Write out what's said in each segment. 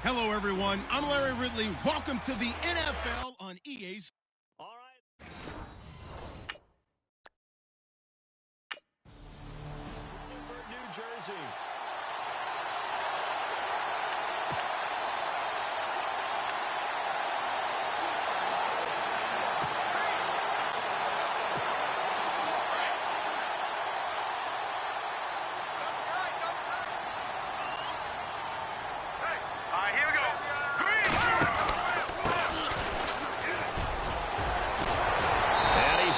Hello, everyone. I'm Larry Ridley. Welcome to the NFL on EA's. All right. New Jersey.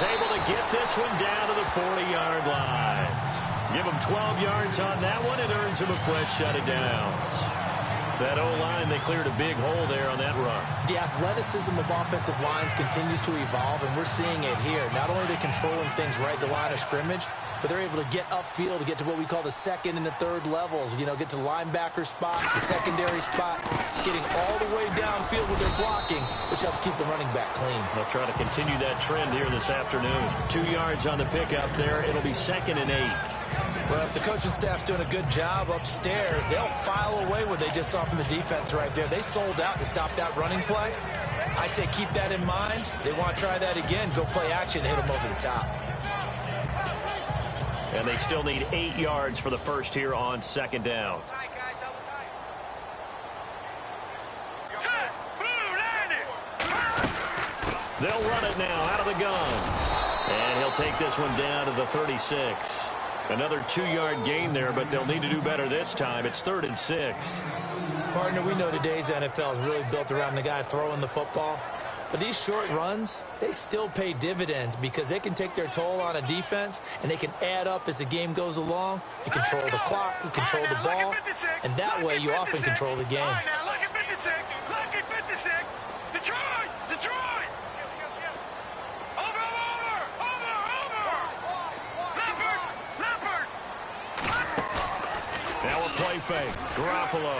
Able to get this one down to the 40-yard line. Give him 12 yards on that one. It earns him a fresh set of downs. That O-line, they cleared a big hole there on that run. The athleticism of offensive lines continues to evolve, and we're seeing it here. Not only are they controlling things right at the line of scrimmage, but they're able to get upfield to get to what we call the second and the third levels. You know, get to linebacker spot, the secondary spot, getting all the way downfield with their blocking, which helps keep the running back clean. They'll try to continue that trend here this afternoon. 2 yards on the pickup there. It'll be 2nd and 8. Well, if the coaching staff's doing a good job upstairs, they'll file away what they just saw from the defense right there. They sold out to stop that running play. I'd say keep that in mind. They want to try that again. Go play action, hit them over the top. And they still need 8 yards for the first here on 2nd down. They'll run it now out of the gun. And he'll take this one down to the 36. Another 2-yard gain there, but they'll need to do better this time. It's 3rd and 6. Partner, we know today's NFL is really built around the guy throwing the football. But these short runs, they still pay dividends because they can take their toll on a defense, and they can add up as the game goes along. You control the clock, you control the ball, and that way you often control the game. Look at 56. Look at 56. Detroit. Detroit. Over. Leopard. Now a play fake. Garoppolo.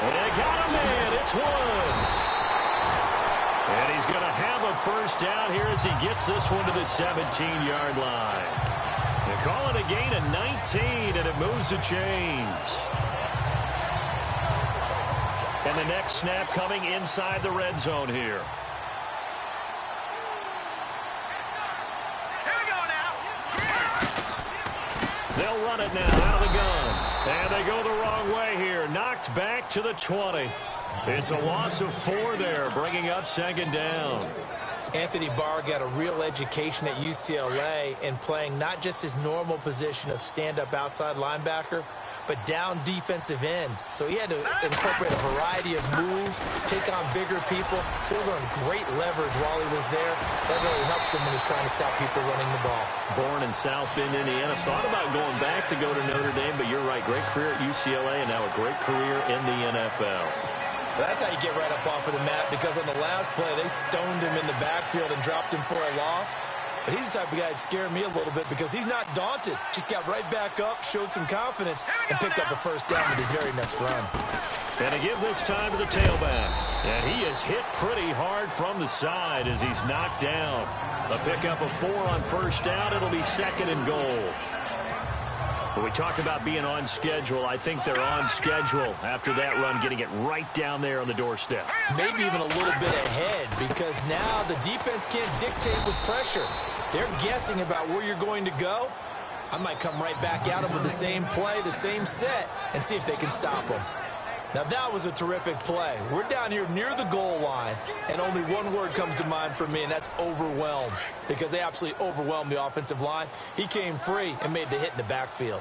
And they got him in. It's Woods. And he's going to have a first down here as he gets this one to the 17-yard line. They call it a gain of 19, and it moves the chains. And the next snap coming inside the red zone here. Here we go now. They'll run it now out of the gun. And they go the wrong way here. Knocked back to the 20. It's a loss of 4 there, bringing up 2nd down. Anthony Barr got a real education at UCLA in playing not just his normal position of stand-up outside linebacker, but down defensive end. So he had to incorporate a variety of moves, take on bigger people. So he learned great leverage while he was there. That really helps him when he's trying to stop people running the ball. Born in South Bend, Indiana. Thought about going back to go to Notre Dame, but you're right. Great career at UCLA and now a great career in the NFL. Well, that's how you get right up off of the mat, because on the last play, they stoned him in the backfield and dropped him for a loss. But he's the type of guy that scared me a little bit because he's not daunted. Just got right back up, showed some confidence, and picked up a first down with his very next run. And to give this time to the tailback. And he is hit pretty hard from the side as he's knocked down. A pickup of 4 on first down. It'll be 2nd and goal. When we talk about being on schedule, I think they're on schedule after that run, getting it right down there on the doorstep. Maybe even a little bit ahead, because now the defense can't dictate with pressure. They're guessing about where you're going to go. I might come right back at them with the same play, the same set, and see if they can stop them. Now, that was a terrific play. We're down here near the goal line, and only one word comes to mind for me, and that's overwhelmed, because they absolutely overwhelmed the offensive line. He came free and made the hit in the backfield.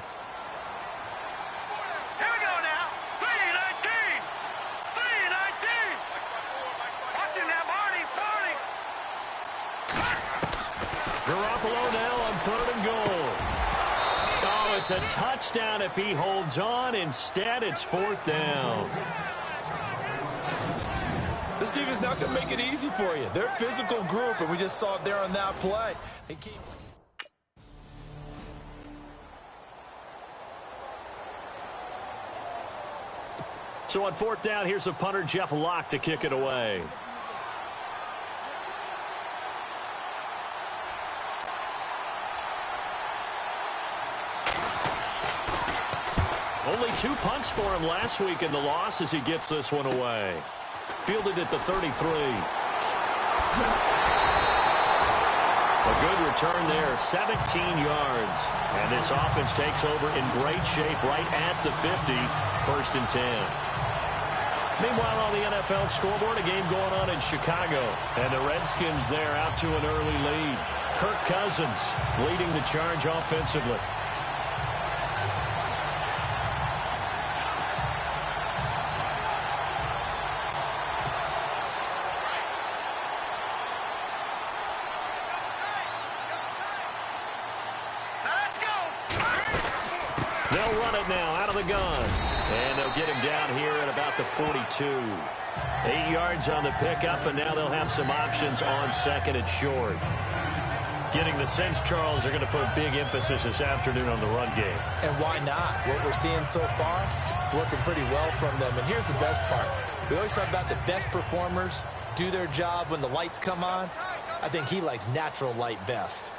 Here we go now. 3-19. 3-19. Watching that, Marty. Garoppolo now on 3rd and goal. Oh, it's a touchdown if he holds on. Instead, it's 4th down. This defense is not going to make it easy for you. They're a physical group, and we just saw it there on that play. So on 4th down, here's the punter, Jeff Locke, to kick it away. Only 2 punts for him last week in the loss as he gets this one away. Fielded at the 33. A good return there, 17 yards. And this offense takes over in great shape right at the 50, 1st and 10. Meanwhile, on the NFL scoreboard, a game going on in Chicago. And the Redskins there out to an early lead. Kirk Cousins leading the charge offensively. They'll run it now out of the gun. And they'll get him down here at about the 42. 8 yards on the pickup, and now they'll have some options on 2nd and short. Getting the sense, Charles, they're going to put a big emphasis this afternoon on the run game. And why not? What we're seeing so far, working pretty well from them. And here's the best part. We always talk about the best performers do their job when the lights come on. I think he likes natural light best.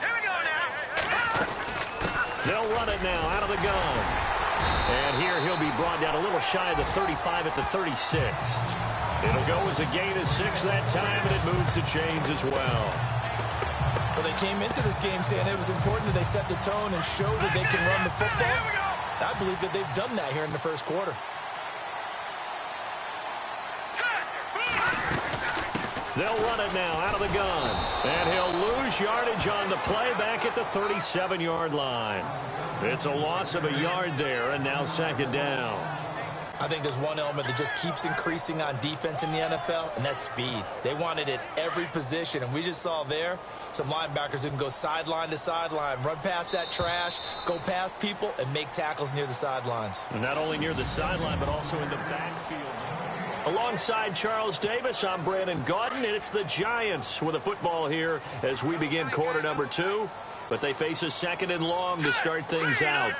Here we go now. They'll run it now out of the gun. And here he'll be brought down a little shy of the 35 at the 36. It'll go as a gain of 6 that time, and it moves the chains as well. Well, they came into this game saying it was important that they set the tone and show that they can run the football. I believe that they've done that here in the 1st quarter. They'll run it now out of the gun. And he'll lose yardage on the play back at the 37-yard line. It's a loss of a yard there, and now 2nd down. I think there's one element that just keeps increasing on defense in the NFL, and that's speed. They want it at every position, and we just saw there some linebackers who can go sideline to sideline, run past that trash, go past people, and make tackles near the sidelines. And not only near the sideline, but also in the backfield. Alongside Charles Davis, I'm Brandon Gaudin, and it's the Giants with a football here as we begin quarter number 2. But they face a 2nd and long to start things out.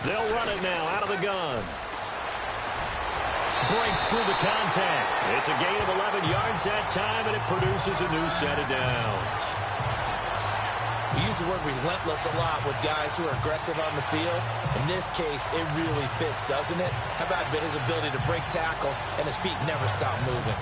They'll run it now out of the gun. Breaks through the contact. It's a gain of 11 yards that time, and it produces a new set of downs. We use the word relentless a lot with guys who are aggressive on the field. In this case, it really fits, doesn't it? How about his ability to break tackles and his feet never stop moving?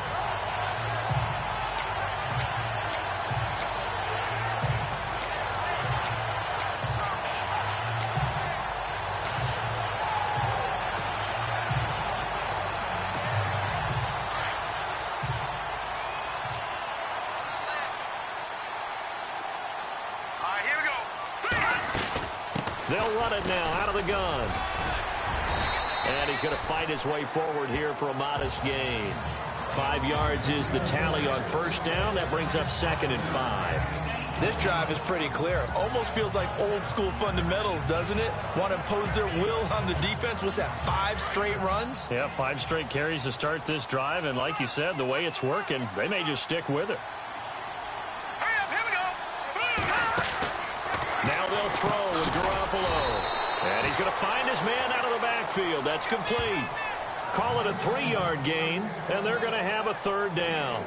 They'll run it now out of the gun. And he's going to fight his way forward here for a modest gain. 5 yards is the tally on 1st down. That brings up 2nd and 5. This drive is pretty clear. Almost feels like old school fundamentals, doesn't it? Want to impose their will on the defense. Was that 5 straight runs? Yeah, 5 straight carries to start this drive. And like you said, the way it's working, they may just stick with it. Now they'll throw with Garoppolo. And he's going to find his man out of the backfield. That's complete. Call it a 3-yard gain, and they're going to have a 3rd down.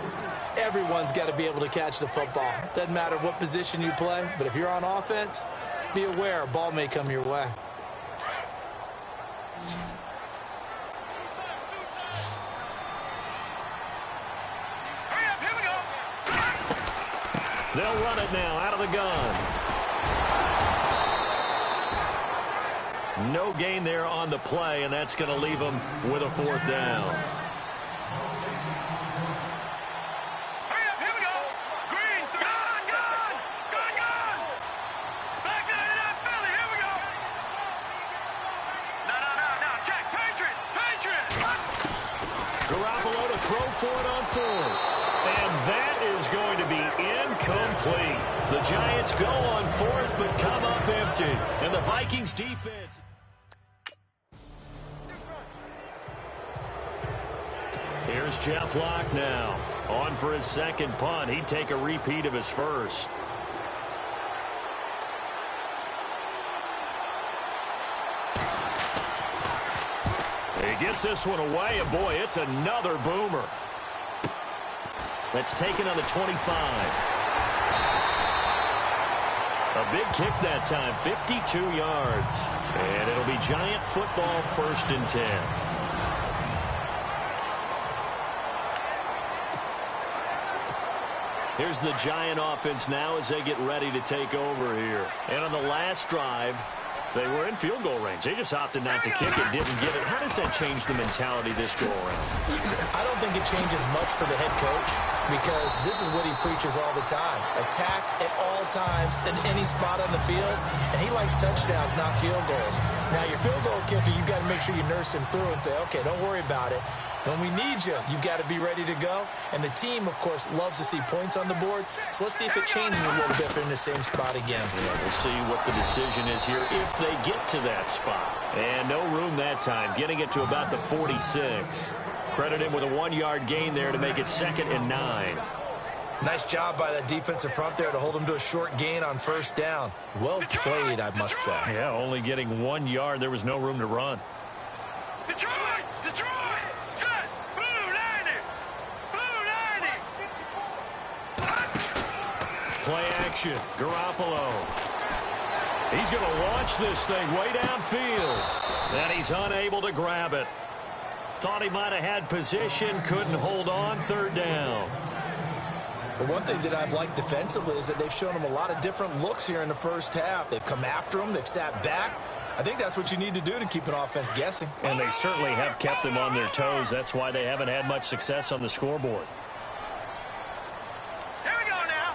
Everyone's got to be able to catch the football. Doesn't matter what position you play, but if you're on offense, be aware a ball may come your way. They'll run it now out of the gun. No gain there on the play, and that's going to leave them with a 4th down. Garoppolo to throw for it on 4th. And that is going to be incomplete. The Giants go on 4th, but come up empty. And the Vikings defense. Here's Jeff Locke now. On for his 2nd punt. He'd take a repeat of his 1st. He gets this one away, and boy, it's another boomer. That's taken on the 25. A big kick that time, 52 yards. And it'll be Giant football, 1st and 10. Here's the Giant offense now as they get ready to take over here. And on the last drive, they were in field goal range. They just opted not to kick it, didn't get it. How does that change the mentality this go around? I don't think it changes much for the head coach because this is what he preaches all the time. Attack at all times in any spot on the field, and he likes touchdowns, not field goals. Now, your field goal kicker, you got to make sure you nurse him through and say, okay, don't worry about it. When we need you, you've got to be ready to go. And the team, of course, loves to see points on the board. So let's see if it changes a little bit if they're in the same spot again. Yeah, we'll see what the decision is here if they get to that spot. And no room that time, getting it to about the 46. Credit him with a 1-yard gain there to make it 2nd and 9. Nice job by that defensive front there to hold him to a short gain on 1st down. Well played, I must say. Yeah, only getting 1 yard. There was no room to run. Detroit! Detroit! Set! Blue 90! Blue 90! Play action. Garoppolo. He's going to launch this thing way downfield. And he's unable to grab it. Thought he might have had position. Couldn't hold on. 3rd down. The one thing that I've liked defensively is that they've shown him a lot of different looks here in the 1st half. They've come after him. They've sat back. I think that's what you need to do to keep an offense guessing. And they certainly have kept them on their toes. That's why they haven't had much success on the scoreboard. Here we go now!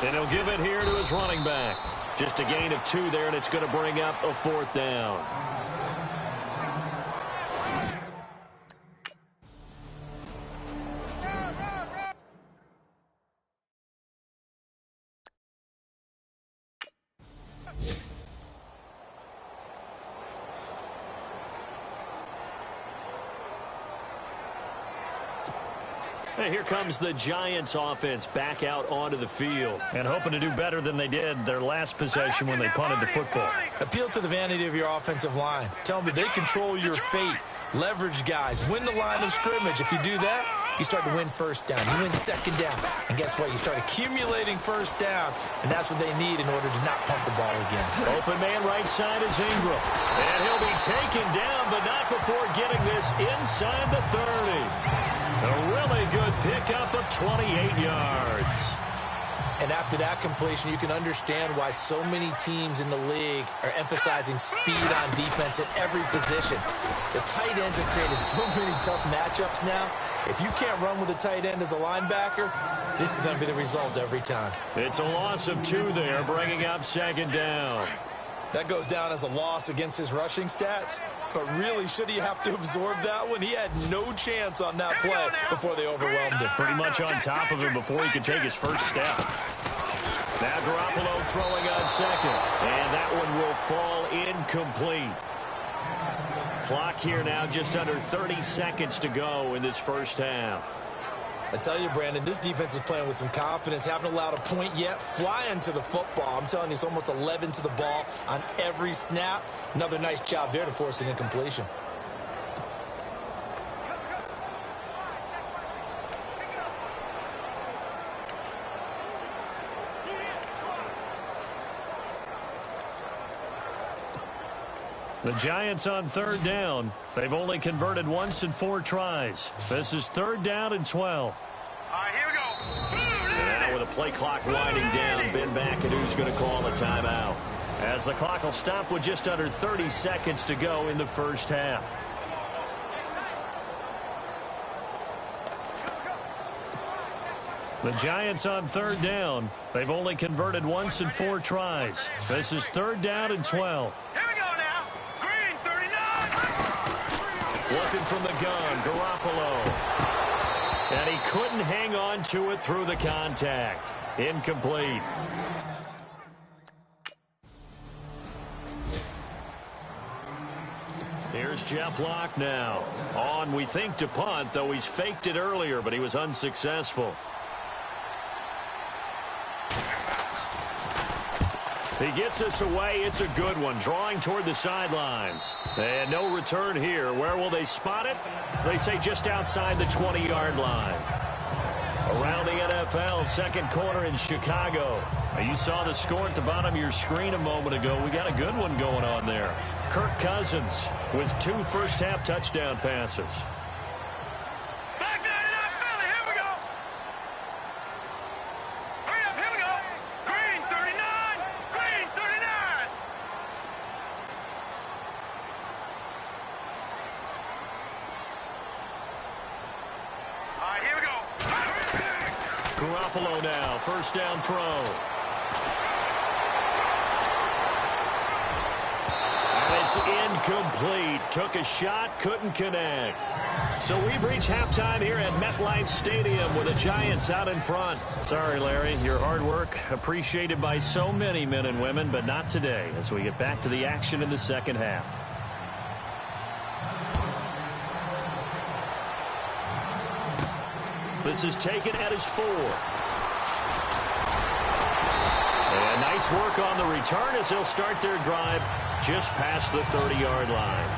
And he'll give it here to his running back. Just a gain of 2 there, and it's going to bring up a 4th down. And here comes the Giants offense back out onto the field and hoping to do better than they did their last possession when they punted the football. Appeal to the vanity of your offensive line. Tell them that they control your fate. Leverage guys. Win the line of scrimmage. If you do that, you start to win 1st down. You win 2nd down. And guess what? You start accumulating 1st downs. And that's what they need in order to not punt the ball again. Open man right side is Ingram. And he'll be taken down, but not before getting this inside the 30. A really good pickup of 28 yards. And after that completion, you can understand why so many teams in the league are emphasizing speed on defense at every position. The tight ends have created so many tough matchups now. If you can't run with a tight end as a linebacker, this is going to be the result every time. It's a loss of 2 there, bringing up 2nd down. That goes down as a loss against his rushing stats. But really, should he have to absorb that one? He had no chance on that play before they overwhelmed him. Pretty much on top of him before he could take his first step. Now Garoppolo throwing on 2nd. And that one will fall incomplete. Clock here now just under 30 seconds to go in this 1st half. I tell you, Brandon, this defense is playing with some confidence. Haven't allowed a point yet. Flying to the football. I'm telling you, it's almost 11 to the ball on every snap. Another nice job there to force an incompletion. The Giants on 3rd down. They've only converted once in 4 tries. This is 3rd down and 12. All right, here we go. And now with a play clock winding down, Ben McAdoo's going to call a timeout. As the clock will stop with just under 30 seconds to go in the 1st half. The Giants on 3rd down. They've only converted once in 4 tries. This is 3rd down and 12. Here we go now. Green 39. Looking from the gun, Garoppolo. And he couldn't hang on to it through the contact. Incomplete. Here's Jeff Locke now. On, we think, to punt, though he's faked it earlier, but he was unsuccessful. He gets us away. It's a good one. Drawing toward the sidelines. And no return here. Where will they spot it? They say just outside the 20-yard line. Around the NFL, second quarter in Chicago. Now, you saw the score at the bottom of your screen a moment ago. We got a good one going on there. Kirk Cousins with 2 first-half touchdown passes. Back 99 Philly, here we go. Hurry up, here we go. Green 39, green 39. All right, here we go. Garoppolo now, first down throw. And it's incomplete. Took a shot, couldn't connect. So we've reached halftime here at MetLife Stadium with the Giants out in front. Sorry, Larry, your hard work appreciated by so many men and women, but not today as we get back to the action in the second half. This is taken at his 4. And nice work on the return as they'll start their drive just past the 30-yard line.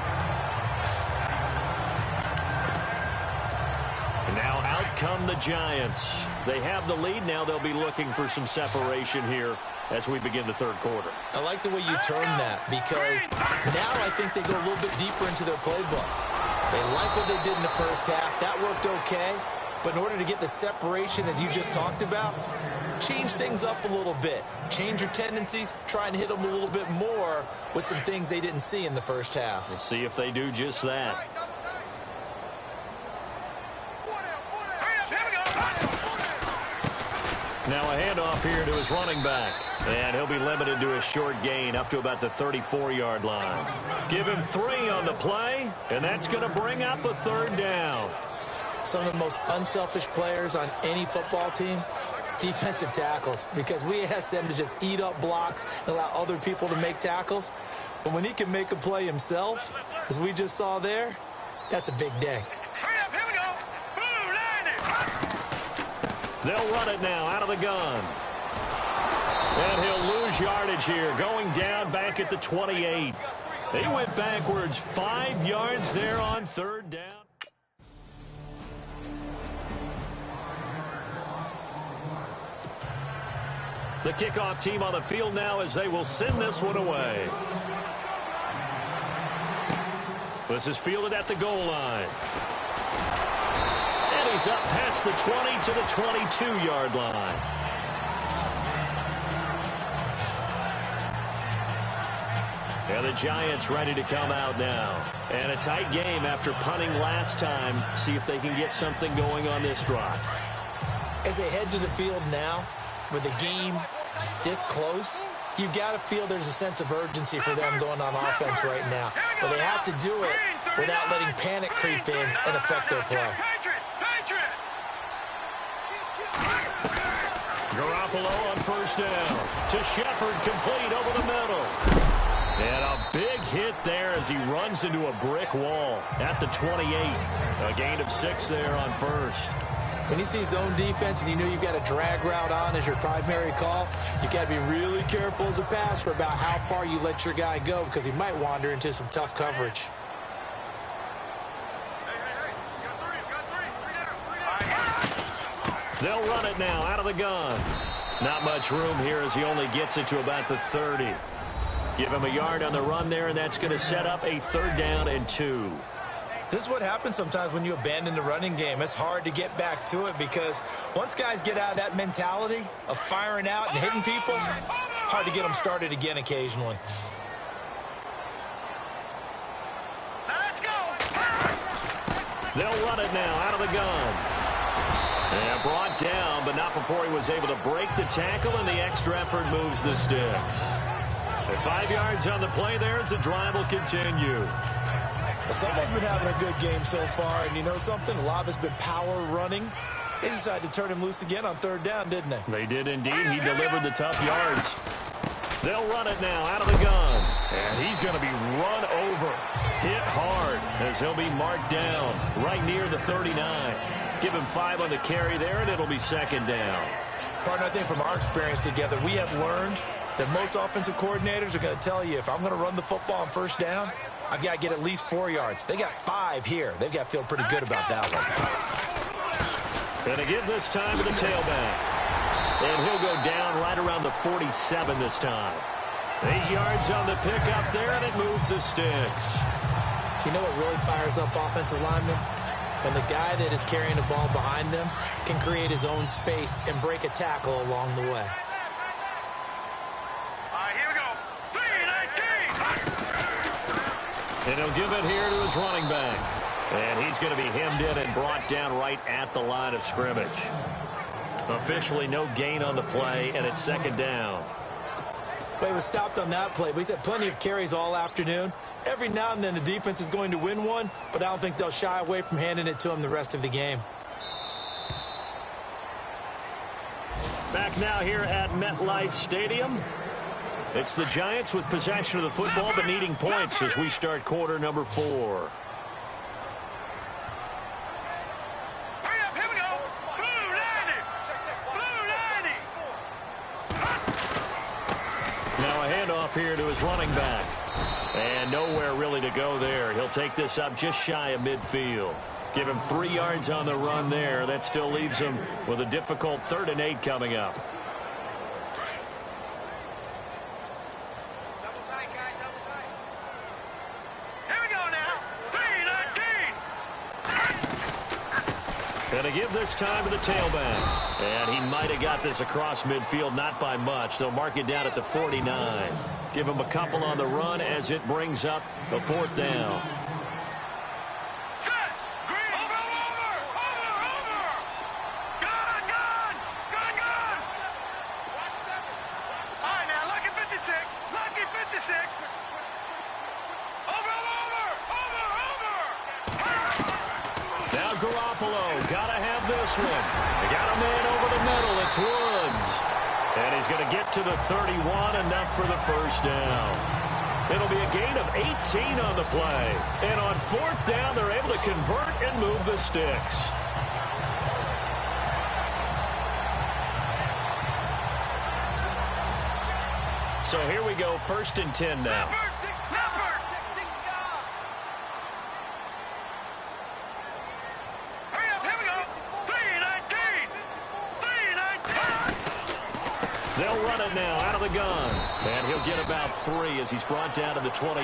And now out come the Giants. They have the lead. Now they'll be looking for some separation here as we begin the third quarter. I like the way you term that because now I think they go a little bit deeper into their playbook. They like what they did in the first half. That worked okay. But in order to get the separation that you just talked about, change things up a little bit. Change your tendencies, try and hit them a little bit more with some things they didn't see in the first half. We'll see if they do just that. Now a handoff here to his running back. And he'll be limited to a short gain up to about the 34-yard line. Give him 3 on the play, and that's going to bring up a third down. Some of the most unselfish players on any football team, defensive tackles, because we ask them to just eat up blocks and allow other people to make tackles. But when he can make a play himself, as we just saw there, that's a big day. Hurry up, here we go. Boom, landing. They'll run it now out of the gun. And he'll lose yardage here, going down back at the 28. They went backwards 5 yards there on third down. The kickoff team on the field now as they will send this one away. This is fielded at the goal line. And he's up past the 20 to the 22-yard line. And the Giants ready to come out now. And a tight game after punting last time. See if they can get something going on this drive. As they head to the field now, with the game this close, you've got to feel there's a sense of urgency for them going on offense right now. But they have to do it without letting panic creep in and affect their play. Garoppolo on first down. To Shepard, complete over the middle. And a big hit there as he runs into a brick wall at the 28. A gain of 6 there on first. When you see zone defense and you know you've got a drag route on as your primary call, you got to be really careful as a passer about how far you let your guy go because he might wander into some tough coverage. They'll run it now out of the gun. Not much room here as he only gets it to about the 30. Give him a yard on the run there, and that's going to set up a 3rd down and 2. This is what happens sometimes when you abandon the running game. It's hard to get back to it because once guys get out of that mentality of firing out and hitting people, hard to get them started again occasionally. Let's go. They'll run it now out of the gun. And brought down, but not before he was able to break the tackle, and the extra effort moves the sticks. And 5 yards on the play there as the drive will continue. Well, someone's been having a good game so far, and you know something? A lot of it's been power running. They decided to turn him loose again on 3rd down, didn't they? They did indeed. He delivered the tough yards. They'll run it now out of the gun. And he's going to be run over. Hit hard as he'll be marked down right near the 39. Give him 5 on the carry there, and it'll be 2nd down. Partner, I think from our experience together, we have learned that most offensive coordinators are going to tell you, if I'm going to run the football on 1st down, I've got to get at least 4 yards. They got 5 here. They've got to feel pretty good about that one. And to give this time to the tailback. And he'll go down right around the 47 this time. 8 yards on the pickup there, and it moves the sticks. You know what really fires up offensive linemen? When the guy that is carrying the ball behind them can create his own space and break a tackle along the way. All right, here we go. 3-19. And he'll give it here to his running back. And he's going to be hemmed in and brought down right at the line of scrimmage. Officially no gain on the play, and it's second down. But he was stopped on that play, but he's had plenty of carries all afternoon. Every now and then the defense is going to win one, but I don't think they'll shy away from handing it to him the rest of the game. Back now here at MetLife Stadium. It's the Giants with possession of the football but needing points as we start quarter number 4. Hurry up, here we go. Blue 90. Blue 90. Now a handoff here to his running back. And nowhere really to go there. He'll take this up just shy of midfield. Give him 3 yards on the run there. That still leaves him with a difficult 3rd and 8 coming up. Here we go now. 3-19. And to give this time to the tailback. And he might have got this across midfield, not by much. They'll mark it down at the 49. Give him a couple on the run as it brings up the 4th down. Set. Green. Over. Gun. All right, now, lucky 56. Lucky 56. Over. Now Garoppolo, gotta have this one. They got a man over the middle. It's Woods. And he's going to get to the 31, enough for the first down. It'll be a gain of 18 on the play. And on 4th down, they're able to convert and move the sticks. So here we go, 1st and 10 now. They'll run it now out of the gun. And he'll get about 3 as he's brought down to the 28.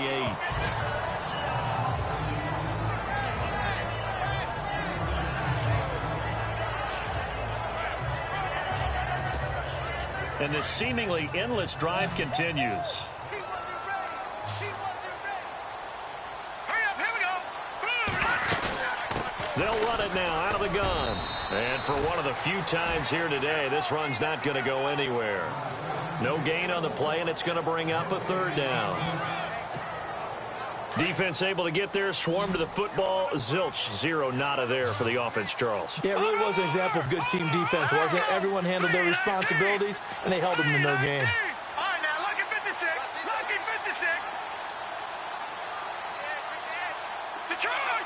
And this seemingly endless drive continues. They'll run it now out of the gun. And for one of the few times here today, this run's not going to go anywhere. No gain on the play, and it's going to bring up a 3rd down. Defense able to get there, swarm to the football. Zilch, 0 nada there for the offense, Charles. Yeah, it really was an example of good team defense, wasn't it? Everyone handled their responsibilities, and they held them to no gain. All right, now, lucky 56. Lucky 56. Detroit!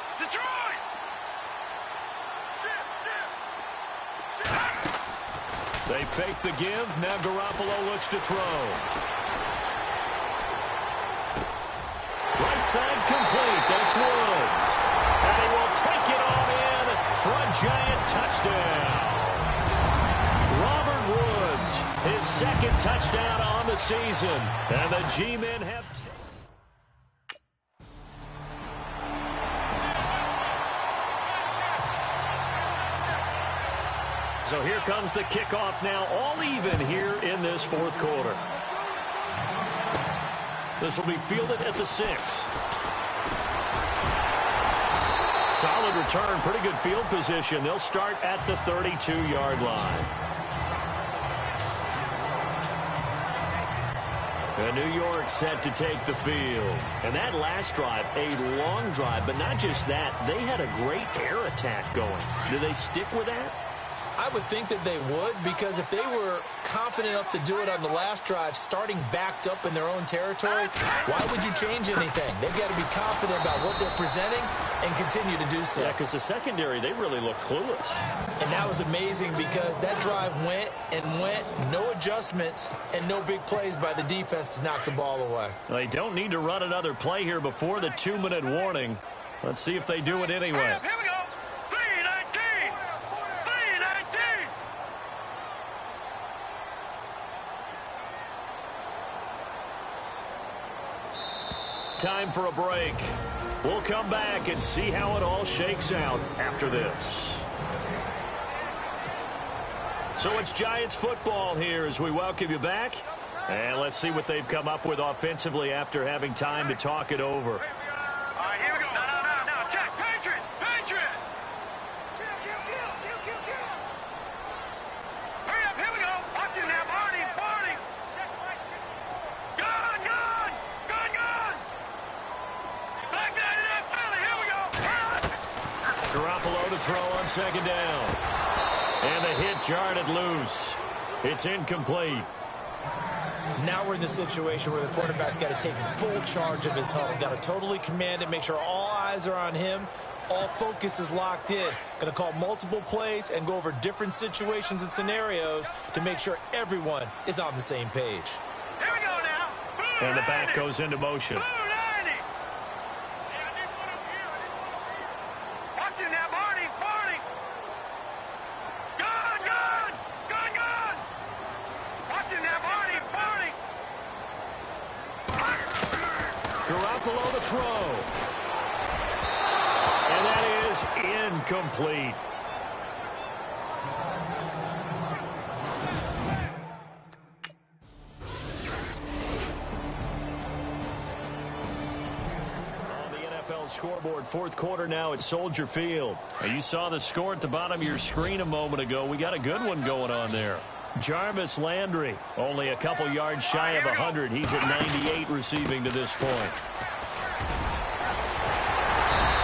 They fake the give. Now Garoppolo looks to throw. Right side complete. That's Woods. And he will take it all in for a giant touchdown. Robert Woods, his 2nd touchdown on the season. And the G-men have... So here comes the kickoff now, all even here in this 4th quarter. This will be fielded at the 6. Solid return, pretty good field position. They'll start at the 32-yard line. And New York set to take the field. And that last drive, a long drive, but not just that, they had a great air attack going. Do they stick with that? I would think that they would, because if they were confident enough to do it on the last drive, starting backed up in their own territory, why would you change anything? They've got to be confident about what they're presenting and continue to do so. Yeah, because the secondary, they really look clueless. And that was amazing because that drive went and went, no adjustments, and no big plays by the defense to knock the ball away. They don't need to run another play here before the 2-minute warning. Let's see if they do it anyway. Here we go. 3-19. time for a break. We'll come back and see how it all shakes out after this. So it's Giants football here as we welcome you back. And let's see what they've come up with offensively after having time to talk it over. All right, here we go. No. Check. Patriot. Hurry up. Here we go. Watch it now. Barney. Gun. Back that it up, Philly. Here we go. Garoppolo to throw on second down. And the hit jarred it loose. It's incomplete. Now we're in the situation where the quarterback's got to take full charge of his huddle. Got to totally command it, make sure all eyes are on him. All focus is locked in. Going to call multiple plays and go over different situations and scenarios to make sure everyone is on the same page. Here we go now. Blue And the back 90. goes into motion. Blue 90. Watch it now, Barney. Gun. Watch it now, Barney. Garoppolo to throw. And that is incomplete. On the NFL scoreboard, fourth quarter now at Soldier Field. You saw the score at the bottom of your screen a moment ago. We got a good one going on there. Jarvis Landry, only a couple yards shy of 100. He's at 98 receiving to this point.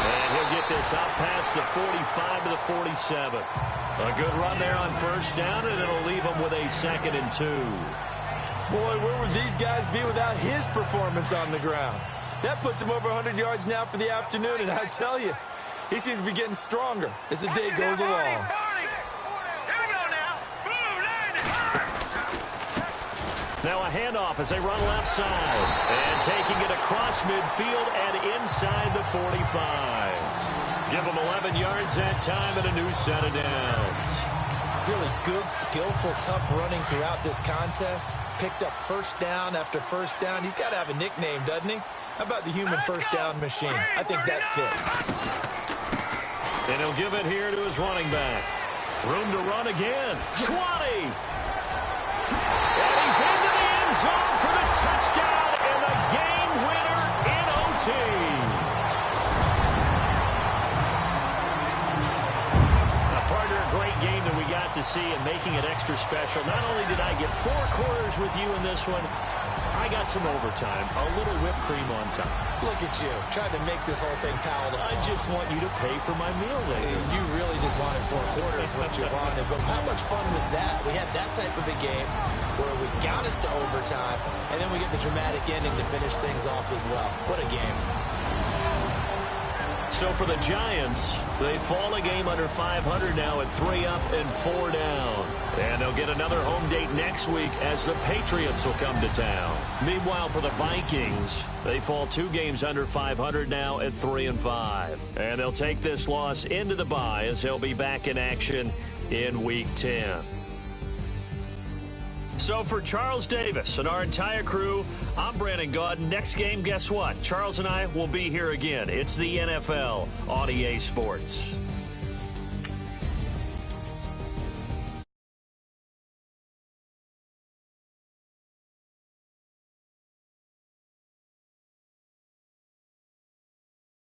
And he'll get this out past the 45 to the 47. A good run there on first down, and it'll leave him with a 2nd and 2. Boy, where would these guys be without his performance on the ground? That puts him over 100 yards now for the afternoon, and I tell you, he seems to be getting stronger as the day goes along. Now a handoff as they run left side. And taking it across midfield and inside the 45. Give them 11 yards that time and a new set of downs. Really good, skillful, tough running throughout this contest. Picked up first down after first down. He's got to have a nickname, doesn't he? How about the human first down machine? I think that fits. And he'll give it here to his running back. Room to run again. 20. And he's into the end zone for the touchdown and the game winner in OT. Now, partner, a great game that we got to see and making it extra special. Not only did I get 4 quarters with you in this one, I got some overtime, a little whipped cream on top. Look at you, trying to make this whole thing palatable. I just want you to pay for my meal later. You really just wanted 4 quarters, what you wanted. But how much fun was that? We had that type of a game where we got us to overtime, and then we get the dramatic ending to finish things off as well. What a game. So for the Giants, they fall a game under 500 now at 3 up and 4 down. And they'll get another home date next week as the Patriots will come to town. Meanwhile, for the Vikings, they fall 2 games under 500 now at 3 and 5. And they'll take this loss into the bye as they'll be back in action in Week 10. So for Charles Davis and our entire crew, I'm Brandon Gaudin. Next game, guess what? Charles and I will be here again. It's the NFL on EA Sports.